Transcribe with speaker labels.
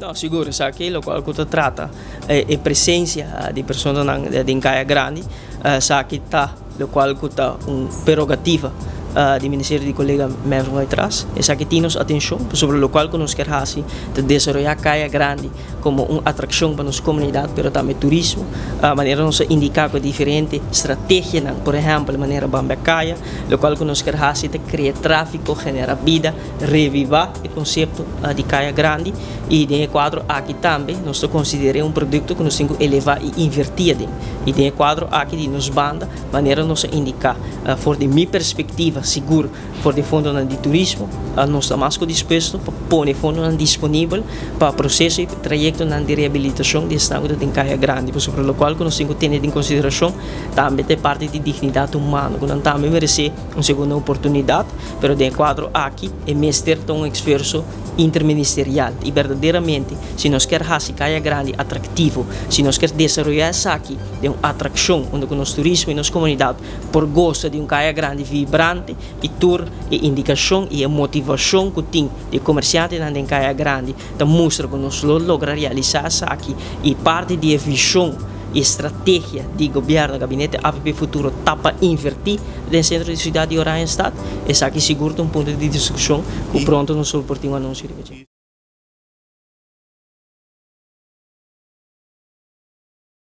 Speaker 1: No, sicuro, sa che lo qual cosa tratta e presenza di persone in Caia Grande, sa che sta lo qual cosa un prerogativa di Ministério de Colega mesmo vai atrás e sa que temos atenção sobre o qual nos quer assim de desenvolver Caia Grande como uma atração para nossa comunidade, mas também turismo, a maneira nos indicar com diferente estratégia, por exemplo, a maneira bamba Caia, o qual nos quer assim de criar tráfego, generar vida, revivar o conceito de Caia Grande e de quadro aqui também nós consideramos produto que nós temos que elevar e invertir e de quadro aqui de nos banda, maneira nos indicar, for de minha perspectiva seguro voor de fundo de turismo, nós estamos dispostos para pôr fundo disponível para o processo e trajeto de reabilitação de estado de Caia Grande, sobre o qual nós temos que ter em consideração também a parte de dignidade humana, que nós também merecemos uma segunda oportunidade, mas de quadro aqui é mestre um esforço interministerial e verdadeiramente, se nós queremos fazer Caia Grande atrativo, se nós queremos desenvolver essa aqui de uma atração onde o nosso turismo e nossa comunidade por gosto de Caia Grande vibrante e tour e indicação e a motivação que tem de comerciante em Caia Grande, então mostra que nós logra realizar essa aqui e parte de visão e estratégia de governo do gabinete APP Futuro tapa invertir no centro de cidade de Oranjestad, essa aqui segura um ponto de discussão que pronto nós vamos por um anúncio.